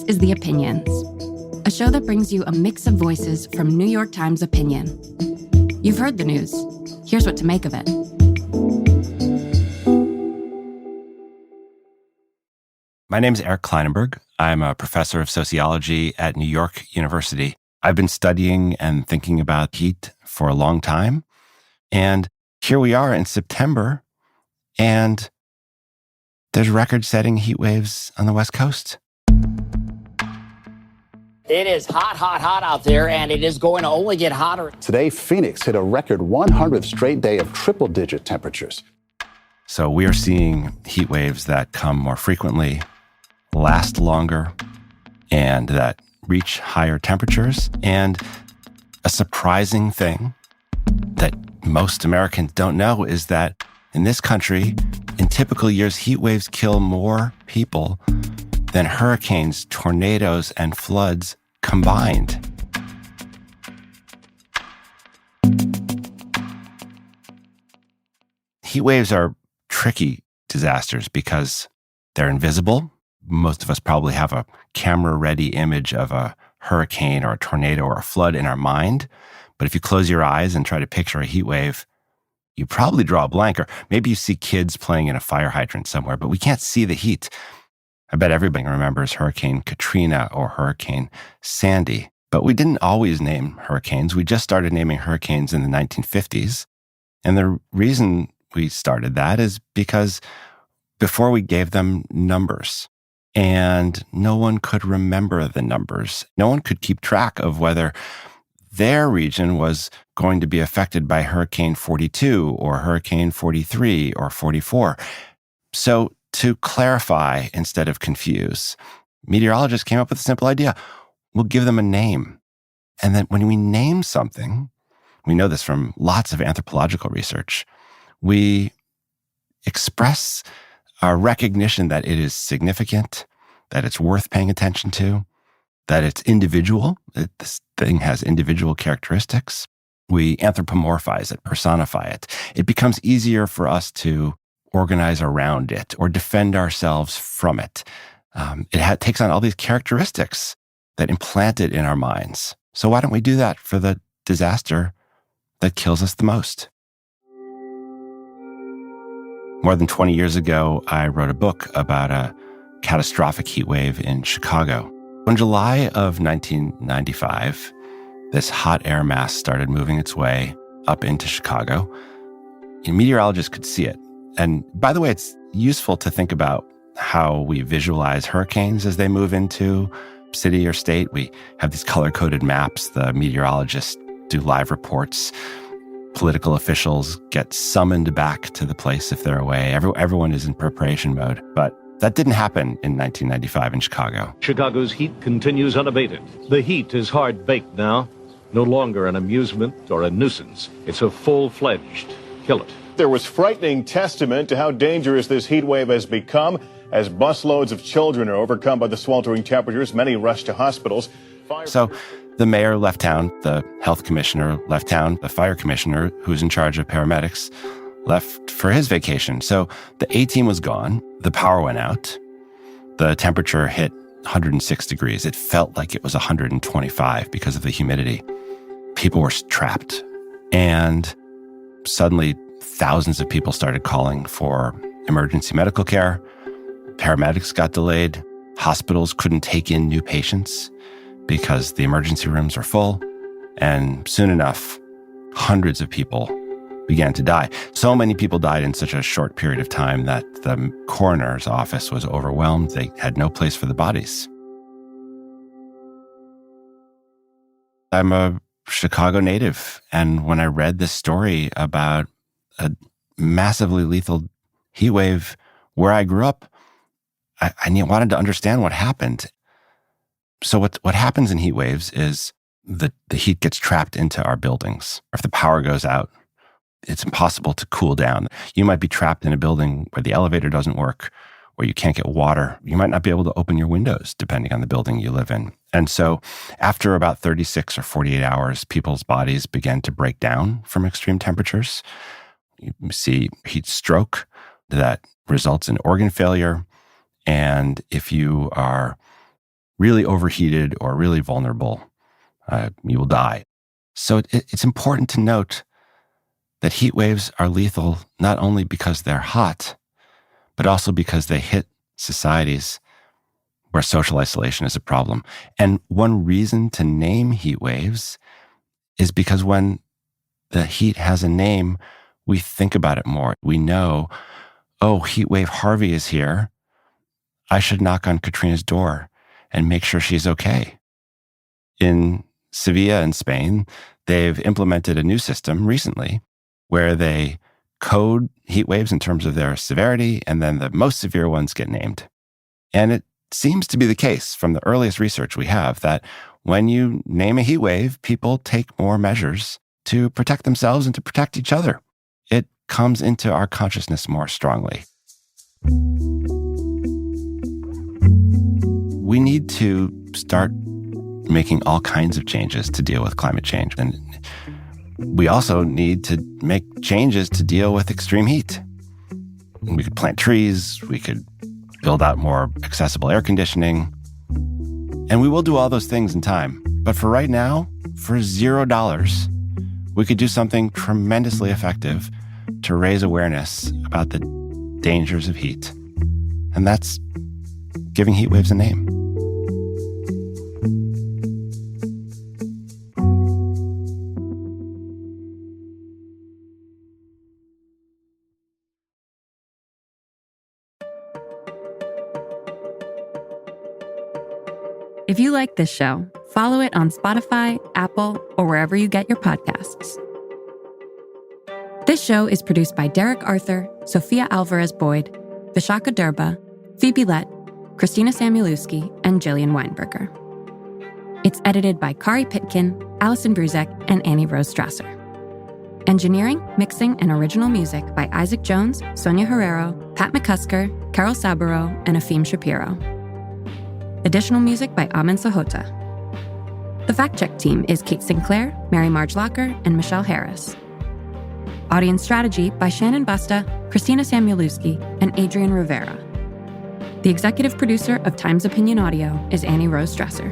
is The Opinions, a show that brings you a mix of voices from New York Times opinion. You've heard the news. Here's what to make of it. My name is Eric Klinenberg. I'm a professor of sociology at New York University. I've been studying and thinking about heat for a long time. And here we are in September, and there's record-setting heat waves on the West Coast. It is hot, hot, hot out there, and it is going to only get hotter. Today, Phoenix hit a record 100th straight day of triple-digit temperatures. So we are seeing heat waves that come more frequently, last longer, and that reach higher temperatures. And a surprising thing that most Americans don't know is that in this country, in typical years, heat waves kill more people than hurricanes, tornadoes, and floods combined. Heat waves are tricky disasters because they're invisible. Most of us probably have a camera-ready image of a hurricane or a tornado or a flood in our mind. But if you close your eyes and try to picture a heat wave, you probably draw a blank, or maybe you see kids playing in a fire hydrant somewhere, but we can't see the heat. I bet everybody remembers Hurricane Katrina or Hurricane Sandy, but we didn't always name hurricanes. We just started naming hurricanes in the 1950s. And the reason we started that is because before we gave them numbers, and no one could remember the numbers. No one could keep track of whether their region was going to be affected by Hurricane 42 or Hurricane 43 or 44. So to clarify instead of confuse, meteorologists came up with a simple idea. We'll give them a name. And then when we name something, we know this from lots of anthropological research, we express our recognition that it is significant, that it's worth paying attention to, that it's individual, that this thing has individual characteristics. We anthropomorphize it, personify it. It becomes easier for us to organize around it or defend ourselves from it. It takes on all these characteristics that implant it in our minds. So why don't we do that for the disaster that kills us the most? More than 20 years ago, I wrote a book about a catastrophic heat wave in Chicago. In July of 1995, this hot air mass started moving its way up into Chicago. And meteorologists could see it. And by the way, it's useful to think about how we visualize hurricanes as they move into city or state. We have these color-coded maps. The meteorologists do live reports. Political officials get summoned back to the place if they're away. Everyone is in preparation mode. But that didn't happen in 1995 in Chicago. Chicago's heat continues unabated. The heat is hard-baked now. No longer an amusement or a nuisance. It's a full-fledged killer. There was frightening testament to how dangerous this heat wave has become. As busloads of children are overcome by the sweltering temperatures, many rush to hospitals. So the mayor left town, the health commissioner left town, the fire commissioner, who's in charge of paramedics, left for his vacation. So the A-team was gone. The power went out. The temperature hit 106 degrees. It felt like it was 125 because of the humidity. People were trapped. And suddenly, thousands of people started calling for emergency medical care. Paramedics got delayed. Hospitals couldn't take in new patients because the emergency rooms were full. And soon enough, hundreds of people began to die. So many people died in such a short period of time that the coroner's office was overwhelmed. They had no place for the bodies. I'm a Chicago native, and when I read this story about a massively lethal heat wave where I grew up, I wanted to understand what happened. So what happens in heat waves is the heat gets trapped into our buildings. If the power goes out, it's impossible to cool down. You might be trapped in a building where the elevator doesn't work, where you can't get water. You might not be able to open your windows, depending on the building you live in. And so after about 36 or 48 hours, people's bodies began to break down from extreme temperatures. You see heat stroke that results in organ failure. And if you are really overheated or really vulnerable, you will die. So it's important to note that heat waves are lethal not only because they're hot, but also because they hit societies where social isolation is a problem. And one reason to name heat waves is because when the heat has a name, we think about it more. We know, oh, heat wave Harvey is here. I should knock on Katrina's door and make sure she's okay. In Sevilla in Spain, they've implemented a new system recently where they code heat waves in terms of their severity, and then the most severe ones get named. And it seems to be the case from the earliest research we have that when you name a heat wave, people take more measures to protect themselves and to protect each other. It comes into our consciousness more strongly. We need to start making all kinds of changes to deal with climate change. And we also need to make changes to deal with extreme heat. We could plant trees, we could build out more accessible air conditioning, and we will do all those things in time. But for right now, for $0, we could do something tremendously effective to raise awareness about the dangers of heat. And that's giving heat waves a name. If you like this show, follow it on Spotify, Apple, or wherever you get your podcasts. This show is produced by Derek Arthur, Sophia Alvarez-Boyd, Vishaka Durba, Phoebe Lett, Christina Samuelewski, and Jillian Weinberger. It's edited by Kari Pitkin, Allison Bruzek, and Annie Rose Strasser. Engineering, mixing, and original music by Isaac Jones, Sonia Herrero, Pat McCusker, Carol Saburo, and Afim Shapiro. Additional music by Amin Sahota. The fact-check team is Kate Sinclair, Mary Marge Locker, and Michelle Harris. Audience strategy by Shannon Busta, Christina Samuelewski, and Adrian Rivera. The executive producer of Times Opinion Audio is Annie Rose Strasser.